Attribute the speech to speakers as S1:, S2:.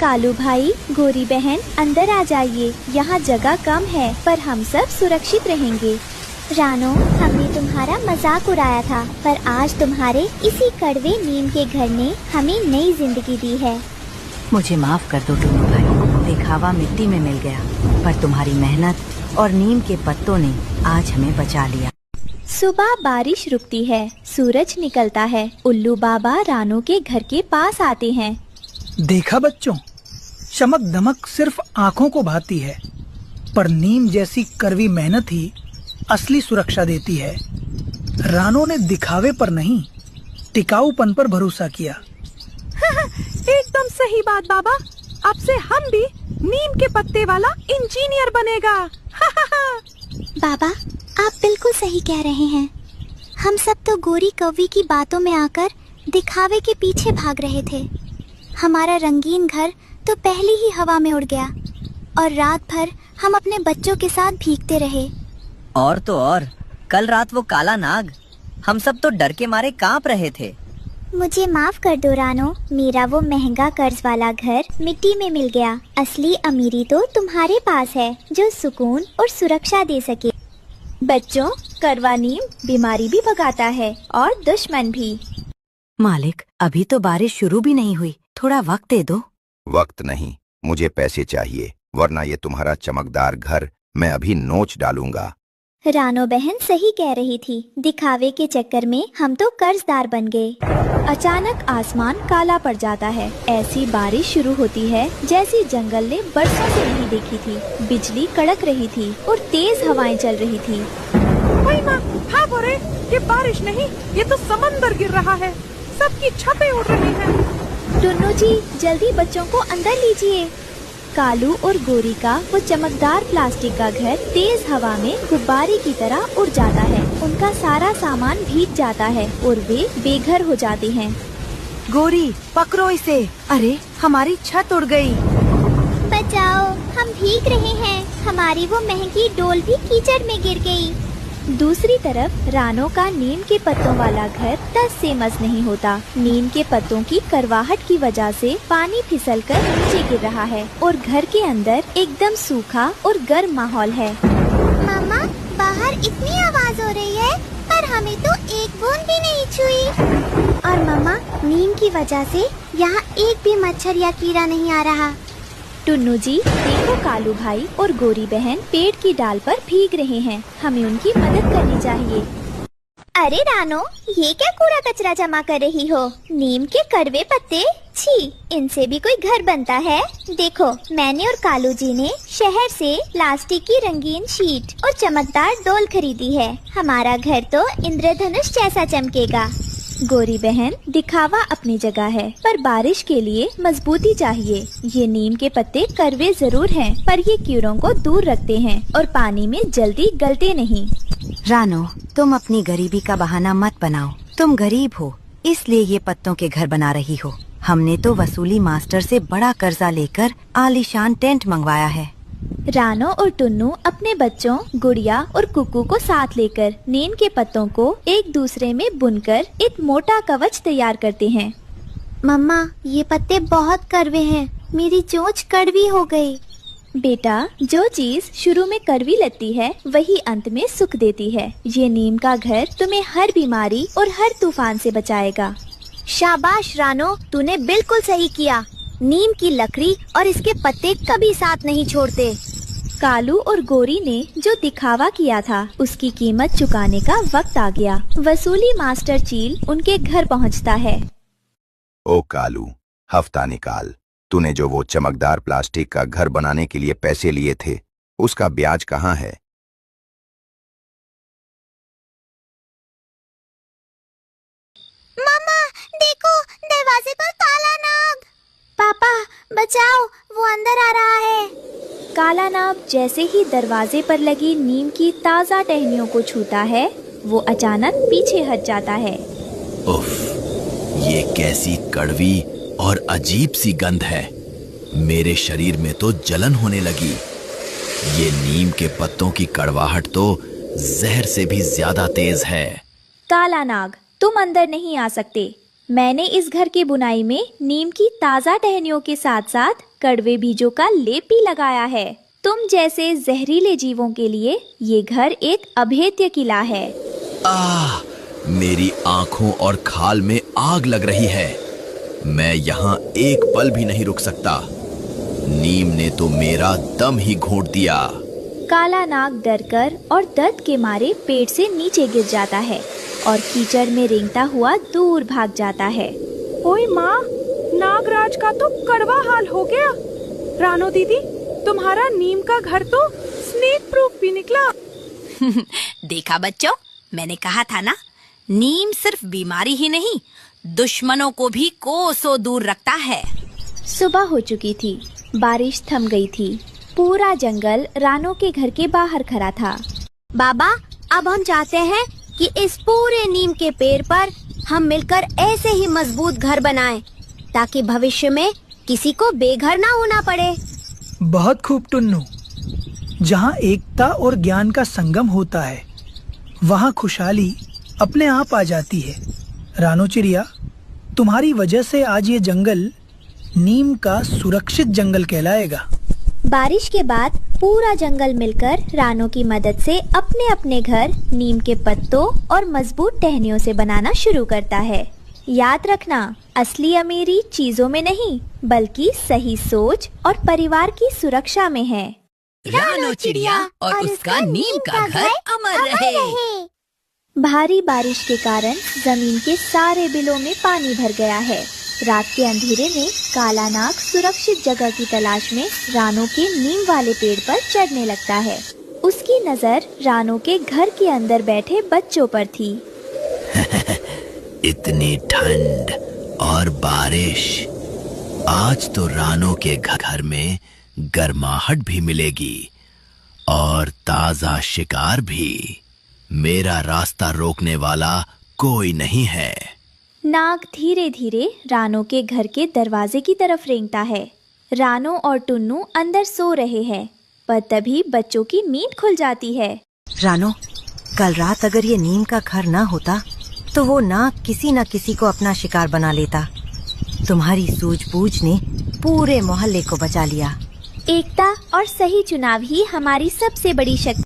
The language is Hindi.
S1: कालू भाई, गोरी बहन, अंदर आ जाइए। यहाँ जगह कम है पर हम सब सुरक्षित रहेंगे।
S2: रानो, हमने तुम्हारा मजाक उड़ाया था, पर आज तुम्हारे इसी कड़वे नीम के घर ने हमें नई जिंदगी दी है।
S3: मुझे माफ कर दो टुन्नू भाई, दिखावा मिट्टी में मिल गया, पर तुम्हारी मेहनत और नीम के पत्तों ने आज हमें बचा लिया।
S1: सुबह बारिश रुकती है, सूरज निकलता है। उल्लू बाबा रानो के घर के पास आते हैं।
S4: देखा बच्चों, चमक दमक सिर्फ आँखों को भाती है, पर नीम जैसी कड़वी मेहनत ही असली सुरक्षा देती है। रानो ने दिखावे पर नहीं, टिकाऊपन पर भरोसा किया।
S5: एकदम सही बात बाबा, अब से हम भी नीम के पत्ते वाला इंजीनियर बनेगा।
S2: बाबा, आप बिल्कुल सही कह रहे हैं। हम सब तो गोरी कौवी की बातों में आकर दिखावे के पीछे भाग रहे थे। हमारा रंगीन घर तो पहले ही हवा में उड़ गया और रात भर हम अपने बच्चों के साथ भीगते रहे।
S6: और तो और, कल रात वो काला नाग, हम सब तो डर के मारे कांप रहे थे।
S2: मुझे माफ कर दो रानो, मेरा वो महंगा कर्ज वाला घर मिट्टी में मिल गया। असली अमीरी तो तुम्हारे पास है, जो सुकून और सुरक्षा दे सके।
S1: बच्चों, करवा नीम बीमारी भी भगाता है और दुश्मन भी।
S3: मालिक, अभी तो बारिश शुरू भी नहीं हुई, थोड़ा वक्त दे दो।
S7: वक्त नहीं, मुझे पैसे चाहिए, वरना ये तुम्हारा चमकदार घर मैं अभी नोच डालूंगा।
S2: रानो बहन सही कह रही थी, दिखावे के चक्कर में हम तो कर्जदार बन गए।
S1: अचानक आसमान काला पड़ जाता है। ऐसी बारिश शुरू होती है जैसी जंगल ने बरसों से नहीं देखी थी। बिजली कड़क रही थी और तेज हवाएं चल रही थी।
S5: वही माँ, हाँ बोरे, ये बारिश नहीं, ये तो समंदर गिर रहा है। सबकी छतें उड़ रही हैं।
S1: टुन्नू जी, जल्दी बच्चों को अंदर लीजिए। कालू और गोरी का वो चमकदार प्लास्टिक का घर तेज हवा में गुब्बारे की तरह उड़ जाता है। उनका सारा सामान भीग जाता है और वे बेघर हो जाते हैं।
S3: गोरी, पकड़ो इसे। अरे, हमारी छत उड़ गई।
S2: बचाओ, हम भीग रहे हैं। हमारी वो महंगी डोल भी कीचड़ में गिर गई।
S1: दूसरी तरफ रानो का नीम के पत्तों वाला घर टस से मस नहीं होता। नीम के पत्तों की करवाहट की वजह से पानी फिसलकर नीचे गिर रहा है और घर के अंदर एकदम सूखा और गर्म माहौल है।
S2: मामा, बाहर इतनी आवाज हो रही है, पर हमें तो एक बूंद भी नहीं छुई। और मामा, नीम की वजह से यहाँ एक भी मच्छर या कीड़ा नहीं आ रहा।
S1: टुन्नू जी, देखो कालू भाई और गोरी बहन पेड़ की डाल पर भीग रहे हैं। हमें उनकी मदद करनी चाहिए।
S2: अरे रानो, ये क्या कूड़ा कचरा जमा कर रही हो? नीम के कड़वे पत्ते, छी, इनसे भी कोई घर बनता है? देखो, मैंने और कालू जी ने शहर से प्लास्टिक की रंगीन शीट और चमकदार डोल खरीदी है। हमारा घर तो इंद्रधनुष जैसा चमकेगा।
S1: गोरी बहन, दिखावा अपनी जगह है, पर बारिश के लिए मजबूती चाहिए। ये नीम के पत्ते कड़वे जरूर हैं, पर ये कीड़ों को दूर रखते हैं और पानी में जल्दी गलते नहीं।
S3: रानो, तुम अपनी गरीबी का बहाना मत बनाओ। तुम गरीब हो, इसलिए ये पत्तों के घर बना रही हो। हमने तो वसूली मास्टर से बड़ा कर्जा लेकर आलीशान टेंट मंगवाया है।
S1: रानो और टुन्नू अपने बच्चों गुड़िया और कुकू को साथ लेकर नीम के पत्तों को एक दूसरे में बुनकर एक मोटा कवच तैयार करते हैं।
S2: मम्मा, ये पत्ते बहुत कड़वे हैं, मेरी चोंच कड़वी हो गई।
S1: बेटा, जो चीज शुरू में कड़वी लगती है वही अंत में सुख देती है। ये नीम का घर तुम्हें हर बीमारी और हर तूफान से बचाएगा।
S2: शाबाश रानो, तूने बिल्कुल सही किया। नीम की लकड़ी और इसके पत्ते कभी साथ नहीं छोड़ते।
S1: कालू और गोरी ने जो दिखावा किया था उसकी कीमत चुकाने का वक्त आ गया। वसूली मास्टर चील उनके घर पहुंचता है।
S7: ओ कालू, हफ्ता निकाल। तूने जो वो चमकदार प्लास्टिक का घर बनाने के लिए पैसे लिए थे, उसका ब्याज कहाँ है?
S2: मामा, देखो, दरवाजे पर काला नाग। पापा, बचाओ, वो अंदर आ रहा है।
S1: काला नाग जैसे ही दरवाजे पर लगी नीम की ताज़ा टहनियों को छूता है, वो अचानक पीछे हट जाता है।
S8: उफ, ये कैसी कड़वी और अजीब सी गंध है। मेरे शरीर में तो जलन होने लगी। ये नीम के पत्तों की कड़वाहट तो जहर से भी ज्यादा तेज है।
S1: काला नाग, तुम अंदर नहीं आ सकते। मैंने इस घर के बुनाई में नीम की ताज़ा टहनियों के साथ साथ कड़वे बीजों का लेप भी लगाया है। तुम जैसे जहरीले जीवों के लिए ये घर एक अभेद्य किला है।
S8: आह, मेरी आंखों और खाल में आग लग रही है। मैं यहाँ एक पल भी नहीं रुक सकता। नीम ने तो मेरा दम ही घोंट दिया।
S1: काला नाग डरकर और दर्द के मारे पेड़ से नीचे गिर जाता है और कीचड़ में रेंगता हुआ दूर भाग जाता है।
S5: ओए माँ, नागराज का तो कड़वा हाल हो गया। रानो दीदी, तुम्हारा नीम का घर तो स्नेक प्रूफ भी निकला।
S9: देखा बच्चों, मैंने कहा था ना, नीम सिर्फ बीमारी ही नहीं, दुश्मनों को भी कोसों दूर रखता है।
S1: सुबह हो चुकी थी, बारिश थम गई थी। पूरा जंगल रानो के घर के बाहर खड़ा था।
S3: बाबा, अब हम चाहते हैं कि इस पूरे नीम के पेड़ पर हम मिलकर ऐसे ही मजबूत घर बनाएं, ताकि भविष्य में किसी को बेघर ना होना पड़े।
S4: बहुत खूब टुन्नू। जहाँ एकता और ज्ञान का संगम होता है, वहाँ खुशहाली अपने आप आ जाती है। रानो चिड़िया, तुम्हारी वजह से आज ये जंगल नीम का सुरक्षित जंगल कहलाएगा।
S1: बारिश के बाद पूरा जंगल मिलकर रानो की मदद से अपने अपने घर नीम के पत्तों और मजबूत टहनियों से बनाना शुरू करता है। याद रखना, असली अमीरी चीजों में नहीं, बल्कि सही सोच और परिवार की सुरक्षा में है।
S9: रानो चिड़िया और उसका नीम का घर अमर रहे।
S1: भारी बारिश के कारण जमीन के सारे बिलों में पानी भर गया है। रात के अंधेरे में काला नाग सुरक्षित जगह की तलाश में रानो के नीम वाले पेड़ पर चढ़ने लगता है। उसकी नजर रानो के घर के अंदर बैठे बच्चों पर थी।
S8: इतनी ठंड और बारिश, आज तो रानो के घर में गर्माहट भी मिलेगी और ताजा शिकार भी। मेरा रास्ता रोकने वाला कोई नहीं है।
S1: नाग धीरे धीरे रानो के घर के दरवाजे की तरफ रेंगता है। रानो और टुन्नू अंदर सो रहे हैं, पर तभी बच्चों की नींद खुल जाती है।
S3: रानो, कल रात अगर ये नीम का घर ना होता तो वो नाग किसी न किसी को अपना शिकार बना लेता। तुम्हारी सूझबूझ ने पूरे मोहल्ले को बचा लिया।
S1: एकता और सही चुनाव ही हमारी सबसे बड़ी शक्ति